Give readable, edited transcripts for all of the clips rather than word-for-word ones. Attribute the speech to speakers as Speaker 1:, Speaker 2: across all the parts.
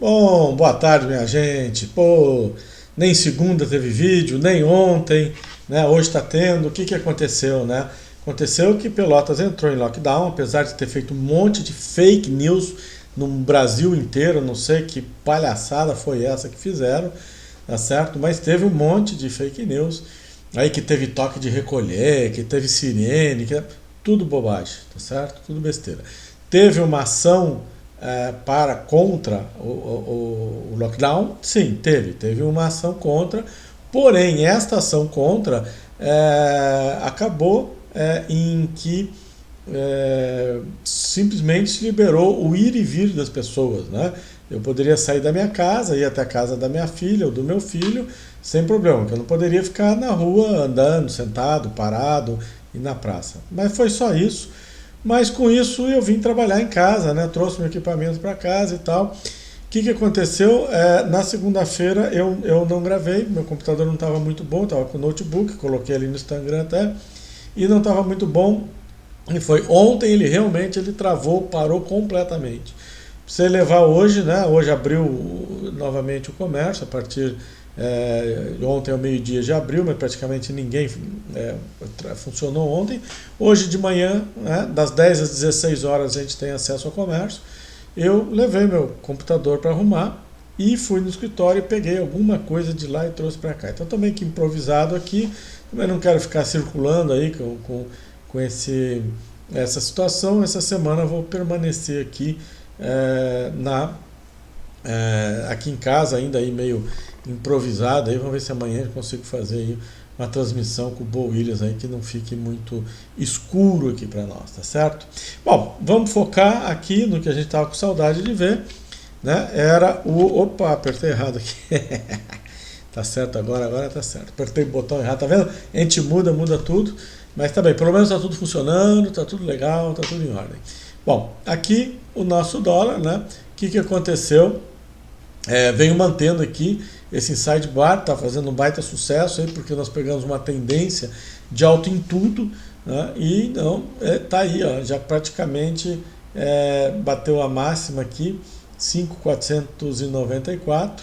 Speaker 1: Bom, boa tarde, minha gente. Pô, nem segunda teve vídeo, nem ontem, né? Hoje está tendo. O que que aconteceu, né? Aconteceu que Pelotas entrou em lockdown, apesar de ter feito um monte de fake news no Brasil inteiro. Não sei que palhaçada foi essa que fizeram, tá certo? Mas teve um monte de fake news. Aí que teve toque de recolher, que teve sirene, tudo bobagem, tá certo? Tudo besteira. Teve uma ação contra o lockdown? Sim, teve uma ação contra, porém esta ação contra acabou em que simplesmente se liberou o ir e vir das pessoas, né? Eu poderia sair da minha casa, ir até a casa da minha filha ou do meu filho, sem problema, porque eu não poderia ficar na rua andando, sentado, parado e na praça. Mas foi só isso. Mas com isso eu vim trabalhar em casa, né? Trouxe meu equipamento para casa e tal. O que aconteceu? Na segunda-feira eu não gravei, meu computador não estava muito bom, estava com o notebook, coloquei ali no Instagram até, e não estava muito bom. E foi ontem ele travou, parou completamente. Você levar hoje, né? Hoje abriu novamente o comércio, a partir de ontem ao meio-dia já abriu, mas praticamente ninguém funcionou ontem. Hoje de manhã, né, das 10 às 16 horas a gente tem acesso ao comércio. Eu levei meu computador para arrumar e fui no escritório e peguei alguma coisa de lá e trouxe para cá. Então também que improvisado aqui, também não quero ficar circulando aí com essa situação. Essa semana eu vou permanecer aqui aqui em casa, ainda aí meio improvisado. Aí vamos ver se amanhã eu consigo fazer aí uma transmissão com o Bo Williams aí, que não fique muito escuro aqui para nós, tá certo? Bom, vamos focar aqui no que a gente estava com saudade de ver, né? Era o... Opa, apertei errado aqui. Tá certo agora tá certo. Apertei o botão errado, tá vendo? A gente muda tudo, mas tá bem, pelo menos tá tudo funcionando, tá tudo legal, tá tudo em ordem. Bom, aqui o nosso dólar, né? O que aconteceu? Venho mantendo aqui esse inside bar, está fazendo um baita sucesso aí, porque nós pegamos uma tendência de alto em tudo, né? E não, tá aí, ó, já praticamente bateu a máxima aqui, 5.494.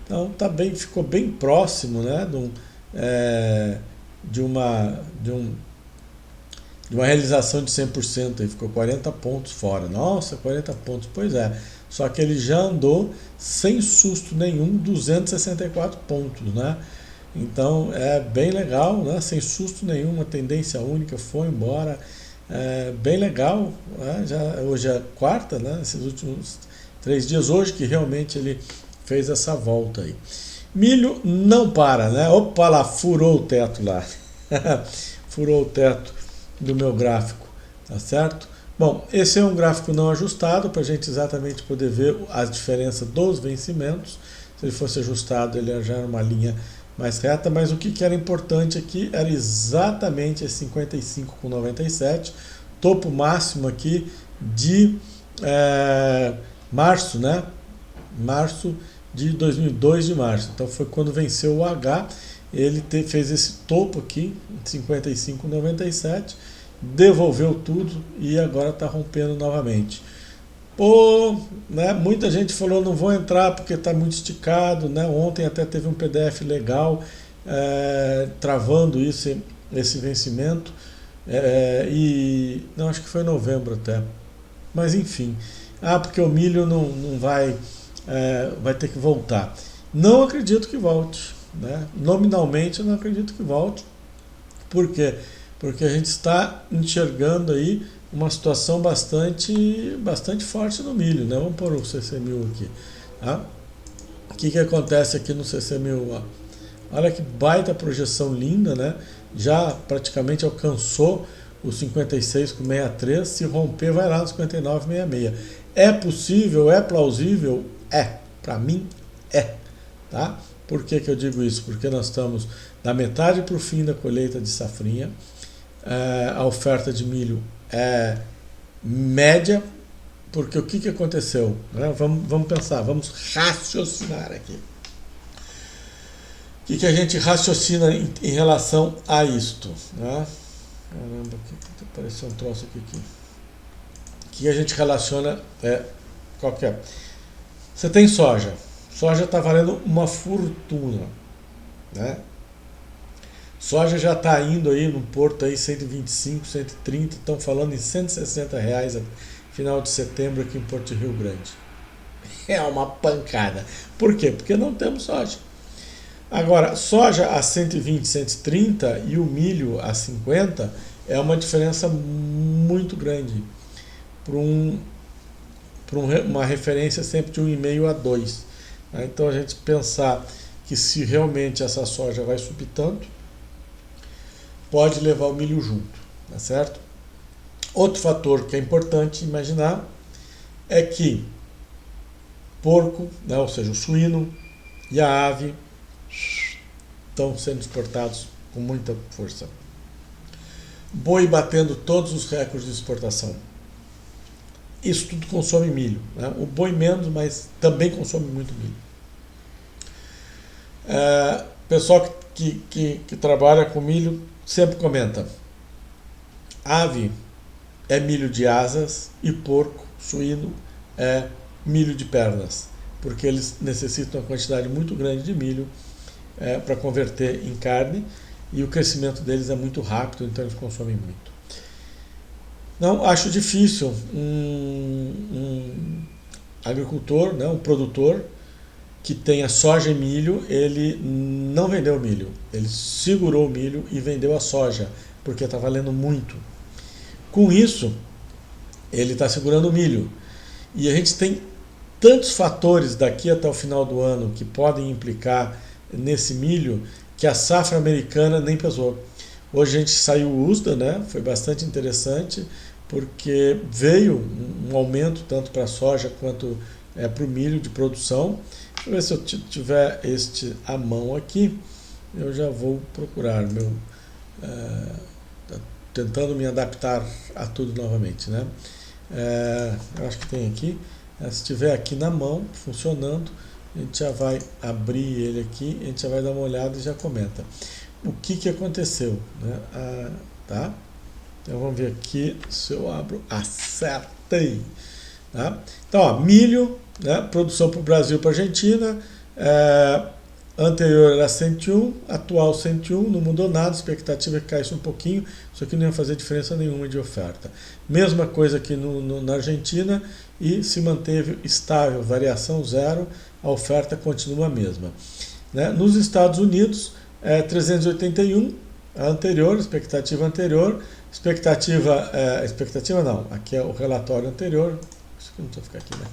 Speaker 1: Então tá bem, ficou bem próximo, né, de uma realização de 100%, aí ficou 40 pontos fora. Nossa, 40 pontos, pois é. Só que ele já andou sem susto nenhum, 264 pontos, né? Então é bem legal, né? Sem susto nenhum, uma tendência única, foi embora. Bem legal, né? Hoje é quarta, né? Esses últimos 3 dias, hoje que realmente ele fez essa volta aí. Milho não para, né? Opa lá, furou o teto lá. Furou o teto do meu gráfico, tá certo? Bom, esse é um gráfico não ajustado para a gente exatamente poder ver a diferença dos vencimentos. Se ele fosse ajustado, ele já era uma linha mais reta, mas o que era importante aqui era exatamente esse 55,97, topo máximo aqui de março, né? Março de 2002 de março. Então foi quando venceu o H, ele fez esse topo aqui, 55,97, devolveu tudo e agora está rompendo novamente. Pô, né, muita gente falou não vou entrar porque está muito esticado, né? Ontem até teve um PDF legal travando esse vencimento, e não, acho que foi em novembro até, mas enfim, porque o milho não vai ter que voltar. Não acredito que volte, né? Nominalmente eu não acredito que volte. Por quê? Porque a gente está enxergando aí uma situação bastante forte no milho, né? Vamos pôr o CC1000 aqui, tá? O que acontece aqui no CC1000? Olha que baita projeção linda, né? Já praticamente alcançou o 56,63, se romper vai lá no 59,66. É possível? É plausível? Para mim tá? Por que eu digo isso? Porque nós estamos da metade para o fim da colheita de safrinha. A oferta de milho é média, porque o que aconteceu? Né? Vamos pensar, vamos raciocinar aqui. O que a gente raciocina em relação a isto? Né? Caramba, apareceu um troço aqui. O que a gente relaciona qual que é? Você tem soja. Soja está valendo uma fortuna, né? Soja já está indo aí no porto aí 125, 130, estão falando em R$ 160 no final de setembro aqui em Porto Rio Grande. É uma pancada. Por quê? Porque não temos soja. Agora, soja a 120, 130 e o milho a 50 é uma diferença muito grande para uma referência sempre de 1,5 a 2. Então a gente pensar que se realmente essa soja vai subir tanto, pode levar o milho junto, tá certo? Outro fator que é importante imaginar é que porco, né, ou seja, o suíno e a ave estão sendo exportados com muita força. Boi batendo todos os recordes de exportação. Isso tudo consome milho, né? O boi menos, mas também consome muito milho. Pessoal que trabalha com milho sempre comenta: ave é milho de asas e porco, suíno, é milho de pernas, porque eles necessitam uma quantidade muito grande de milho para converter em carne, e o crescimento deles é muito rápido, então eles consomem muito. Não acho difícil um agricultor, né, um produtor que tenha soja e milho, ele não vendeu o milho, ele segurou o milho e vendeu a soja, porque está valendo muito. Com isso, ele está segurando o milho. E a gente tem tantos fatores daqui até o final do ano que podem implicar nesse milho, que a safra americana nem pesou. Hoje a gente saiu o USDA, né? Foi bastante interessante, porque veio um aumento tanto para a soja quanto para o milho de produção. Deixa eu ver se eu tiver este à mão aqui, eu já vou procurar meu... tentando me adaptar a tudo novamente, né? Eu acho que tem aqui. Se tiver aqui na mão, funcionando, a gente já vai abrir ele aqui, a gente já vai dar uma olhada e já comenta o que aconteceu, né? Tá? Então vamos ver aqui se eu abro. Acertei! Tá? Então, ó, milho, né? Produção para o Brasil e para a Argentina. Anterior era 101, atual 101, não mudou nada, a expectativa é que caísse um pouquinho, isso aqui não ia fazer diferença nenhuma de oferta. Mesma coisa aqui na Argentina, e se manteve estável, variação zero, a oferta continua a mesma. Né? Nos Estados Unidos, 381, a anterior, expectativa anterior, expectativa não, aqui é o relatório anterior, isso aqui não precisa ficar aqui, né?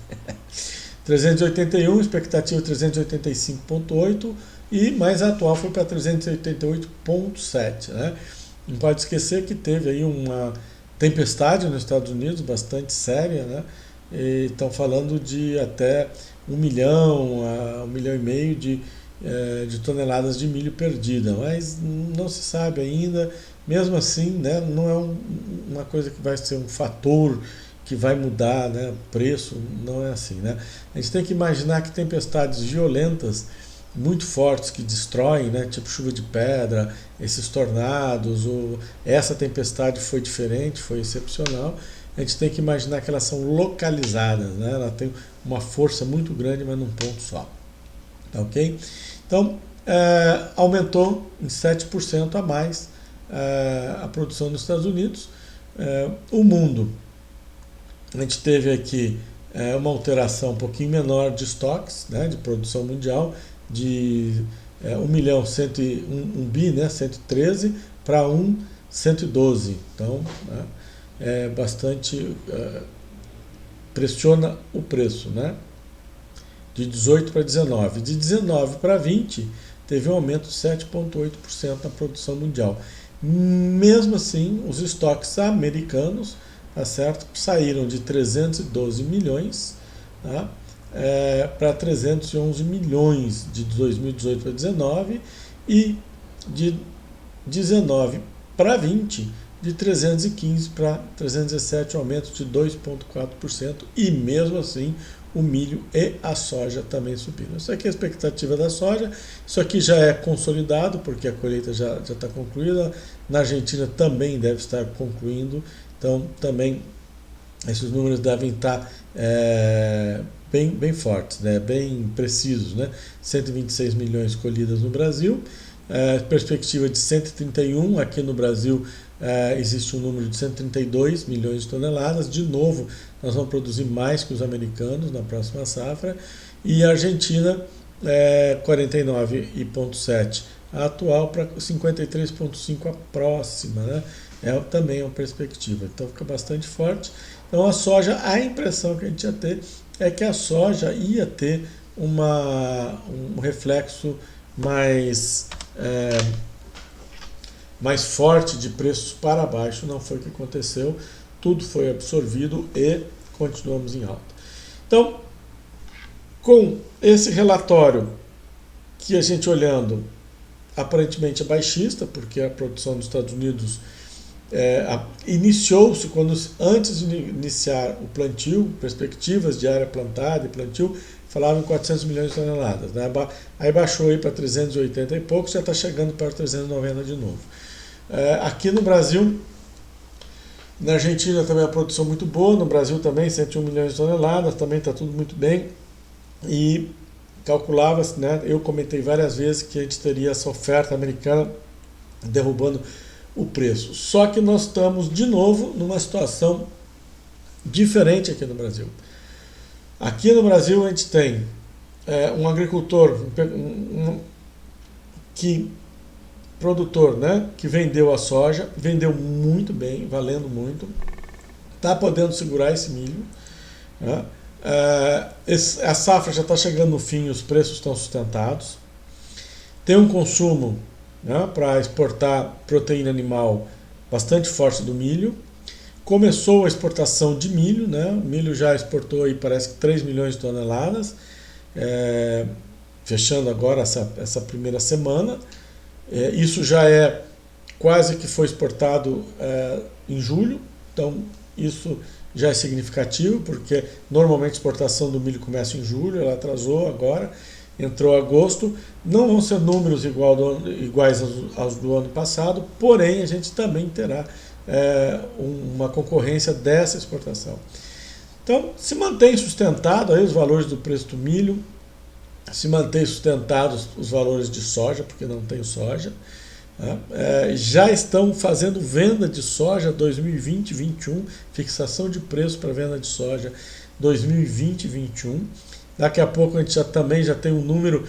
Speaker 1: 381, expectativa 385,8 e mais atual foi para 388,7, né? Não pode esquecer que teve aí uma tempestade nos Estados Unidos bastante séria, né? E estão falando de até 1 milhão a 1,5 milhão de toneladas de milho perdida, mas não se sabe ainda. Mesmo assim, né, não é uma coisa que vai ser um fator que vai mudar, né, o preço, não é assim, né? A gente tem que imaginar que tempestades violentas, muito fortes, que destroem, né, tipo chuva de pedra, esses tornados, essa tempestade foi diferente, foi excepcional. A gente tem que imaginar que elas são localizadas, né? Ela tem uma força muito grande, mas num ponto só. Tá ok? Então, aumentou em 7% a mais a produção nos Estados Unidos. O mundo, a gente teve aqui uma alteração um pouquinho menor de estoques, né, de produção mundial, de 1 milhão, 1 bi, né, 113 para 112. Então, né, bastante pressiona o preço, né? De 18 para 19. De 19 para 20, teve um aumento de 7,8% na produção mundial. Mesmo assim, os estoques americanos, tá certo, saíram de 312 milhões, tá, para 311 milhões de 2018 para 19 e de 19 para 20 de 315 para 317, um aumento de 2,4%, e mesmo assim o milho e a soja também subiram. Isso aqui é a expectativa da soja, isso aqui já é consolidado, porque a colheita já está concluída, na Argentina também deve estar concluindo, então também esses números devem estar bem fortes, né? Bem precisos, né? 126 milhões colhidas no Brasil, perspectiva de 131, aqui no Brasil existe um número de 132 milhões de toneladas, de novo nós vamos produzir mais que os americanos na próxima safra, e a Argentina 49,7 a atual para 53,5 a próxima, né? Também é uma perspectiva, então fica bastante forte. Então a soja, a impressão que a gente ia ter é que a soja ia ter um reflexo mais forte de preços para baixo. Não foi o que aconteceu, tudo foi absorvido e continuamos em alta. Então, com esse relatório que a gente olhando, aparentemente é baixista, porque a produção dos Estados Unidos iniciou-se antes de iniciar o plantio, perspectivas de área plantada e plantio, falavam em 400 milhões de toneladas, né? Aí baixou aí para 380 e pouco, já está chegando para 390 de novo. Aqui no Brasil, na Argentina também a produção muito boa, no Brasil também 101 milhões de toneladas, também está tudo muito bem, e calculava-se, né? Eu comentei várias vezes que a gente teria essa oferta americana derrubando o preço. Só que nós estamos de novo numa situação diferente aqui no Brasil. Aqui no Brasil a gente tem um agricultor, produtor, né, que vendeu a soja, vendeu muito bem, valendo muito, está podendo segurar esse milho, né? A safra já está chegando no fim, os preços estão sustentados, tem um consumo, né, para exportar proteína animal bastante forte do milho. Começou a exportação de milho, né? O milho já exportou aí, parece que 3 milhões de toneladas, fechando agora essa primeira semana. Isso já quase que foi exportado em julho, então isso já é significativo, porque normalmente a exportação do milho começa em julho, ela atrasou agora, entrou agosto. Não vão ser números iguais aos do ano passado, porém a gente também terá uma concorrência dessa exportação. Então, se mantém sustentado aí os valores do preço do milho, se mantém sustentados os valores de soja, porque não tem soja, né? Já estão fazendo venda de soja 2020-21, fixação de preço para venda de soja 2020-21. Daqui a pouco a gente também já tem um número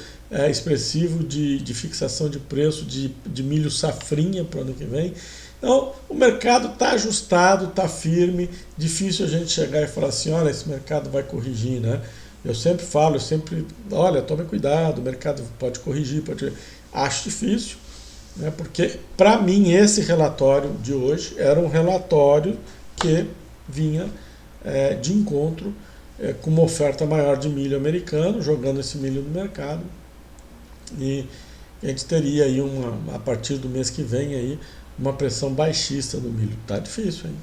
Speaker 1: expressivo de fixação de preço de milho safrinha para o ano que vem. Então, o mercado está ajustado, está firme, difícil a gente chegar e falar assim, olha, esse mercado vai corrigir, né? Eu sempre falo, olha, tome cuidado, o mercado pode corrigir, acho difícil, né? Porque, para mim, esse relatório de hoje era um relatório que vinha de encontro com uma oferta maior de milho americano, jogando esse milho no mercado, e a gente teria aí a partir do mês que vem aí uma pressão baixista no milho. Tá difícil, hein?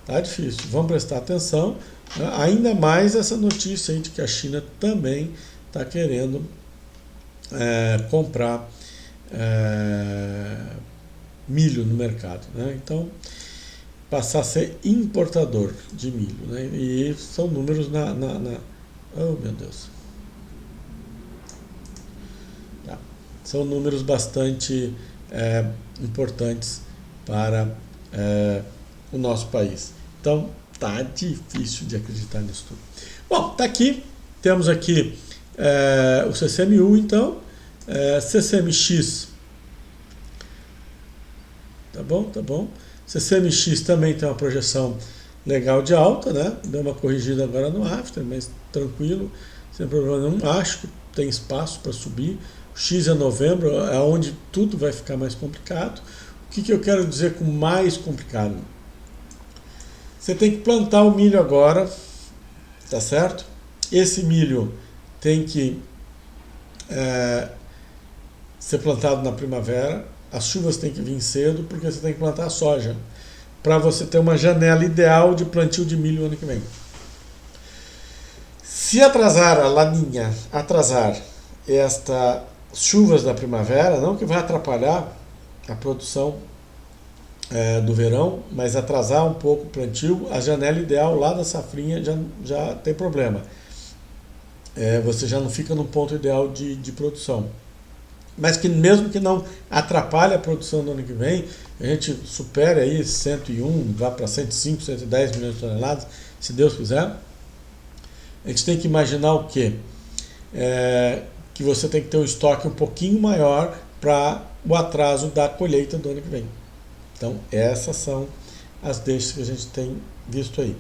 Speaker 1: Tá difícil. Vamos prestar atenção, né? Ainda mais essa notícia aí de que a China também está querendo comprar milho no mercado, né? Então, passar a ser importador de milho, né? E são números oh, meu Deus. Tá. São números bastante importantes para o nosso país. Então, tá difícil de acreditar nisso tudo. Bom, tá aqui. Temos aqui o CCMU, então. CCMX. Tá bom? Tá bom. CCMX também tem uma projeção legal de alta, né? Deu uma corrigida agora no after, mas tranquilo, sem problema nenhum. Acho que tem espaço para subir. O X é novembro, é onde tudo vai ficar mais complicado. O que eu quero dizer com mais complicado? Você tem que plantar o milho agora, tá certo? Esse milho tem que ser plantado na primavera. As chuvas têm que vir cedo, porque você tem que plantar a soja, para você ter uma janela ideal de plantio de milho no ano que vem. Se atrasar a laninha, estas chuvas da primavera, não que vai atrapalhar a produção do verão, mas atrasar um pouco o plantio, a janela ideal lá da safrinha já tem problema. você já não fica no ponto ideal de produção. Mas que mesmo que não atrapalhe a produção do ano que vem, a gente supere aí 101, vá para 105, 110 milhões de toneladas, se Deus quiser. A gente tem que imaginar o quê? Que você tem que ter um estoque um pouquinho maior para o atraso da colheita do ano que vem. Então, essas são as deixas que a gente tem visto aí.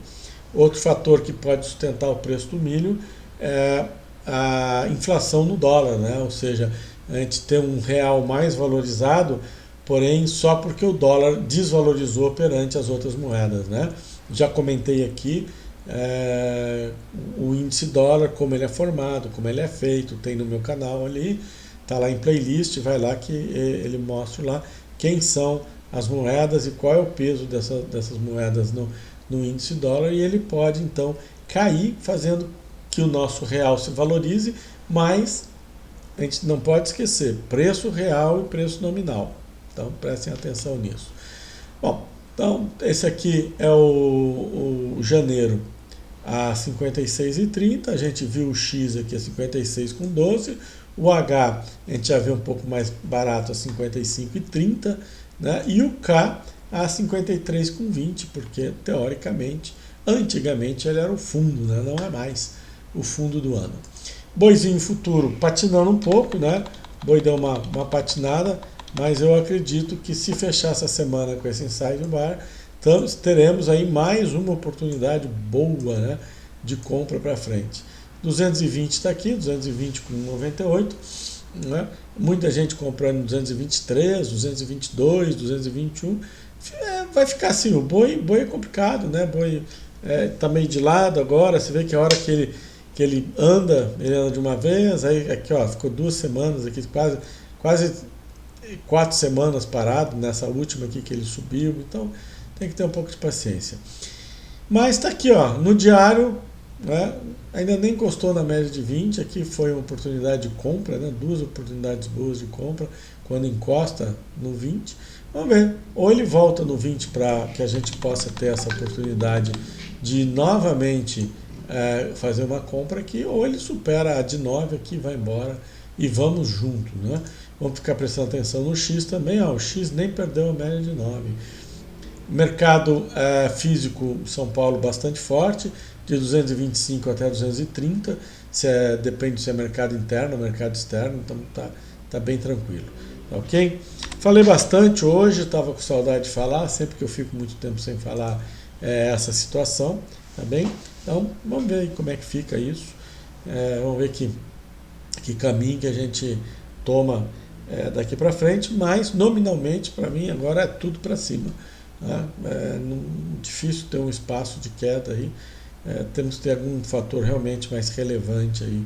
Speaker 1: Outro fator que pode sustentar o preço do milho é a inflação no dólar, né? Ou seja, a gente tem um real mais valorizado, porém só porque o dólar desvalorizou perante as outras moedas, né? Já comentei aqui o índice dólar, como ele é formado, como ele é feito, tem no meu canal ali, tá lá em playlist, vai lá que ele mostra lá quem são as moedas e qual é o peso dessas moedas no índice dólar, e ele pode então cair, fazendo que o nosso real se valorize, mas a gente não pode esquecer preço real e preço nominal. Então prestem atenção nisso. Bom, então esse aqui é o janeiro a 56,30, a gente viu o X aqui a 56,12, o H a gente já vê um pouco mais barato a 55,30, né? E o K a 53,20, porque teoricamente, antigamente ele era o fundo, né? Não é mais o fundo do ano. Boizinho futuro patinando um pouco, né? Boi deu uma patinada, mas eu acredito que se fechar essa semana com esse inside bar, teremos aí mais uma oportunidade boa, né, de compra para frente. 220 está aqui, 220 com 98, né? Muita gente comprando 223, 222, 221. Vai ficar assim, o boi é complicado, né? Boi tá meio de lado agora, você vê que a hora que ele anda de uma vez, aí aqui ó, ficou 2 semanas aqui, quase 4 semanas parado, nessa última aqui que ele subiu, então tem que ter um pouco de paciência. Mas está aqui ó, no diário, né, ainda nem encostou na média de 20, aqui foi uma oportunidade de compra, né, 2 oportunidades boas de compra, quando encosta no 20, vamos ver, ou ele volta no 20 para que a gente possa ter essa oportunidade de novamente fazer uma compra aqui, ou ele supera a de 9 aqui, vai embora e vamos junto, né? Vamos ficar prestando atenção no X também, ó, o X nem perdeu a média de 9. Mercado físico São Paulo bastante forte, de 225 até 230, depende se é mercado interno ou mercado externo, então tá bem tranquilo, ok? Falei bastante hoje, estava com saudade de falar, sempre que eu fico muito tempo sem falar essa situação, tá bem? Então vamos ver aí como é que fica isso, vamos ver que caminho que a gente toma daqui para frente, mas nominalmente para mim agora é tudo para cima. Difícil ter um espaço de queda aí, temos que ter algum fator realmente mais relevante aí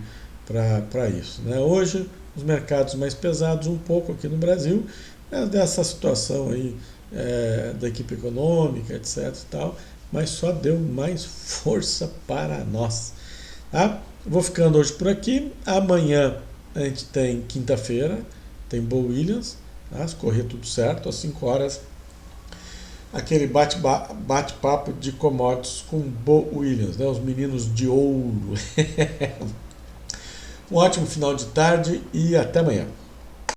Speaker 1: para isso, né? Hoje os mercados mais pesados um pouco aqui no Brasil, dessa situação aí da equipe econômica, etc e tal, mas só deu mais força para nós, tá? Vou ficando hoje por aqui, amanhã a gente tem quinta-feira, tem Bo Williams, tá? Se correr tudo certo, às 5 horas aquele bate-papo de commodities com Bo Williams, né? Os meninos de ouro. Um ótimo final de tarde e até amanhã.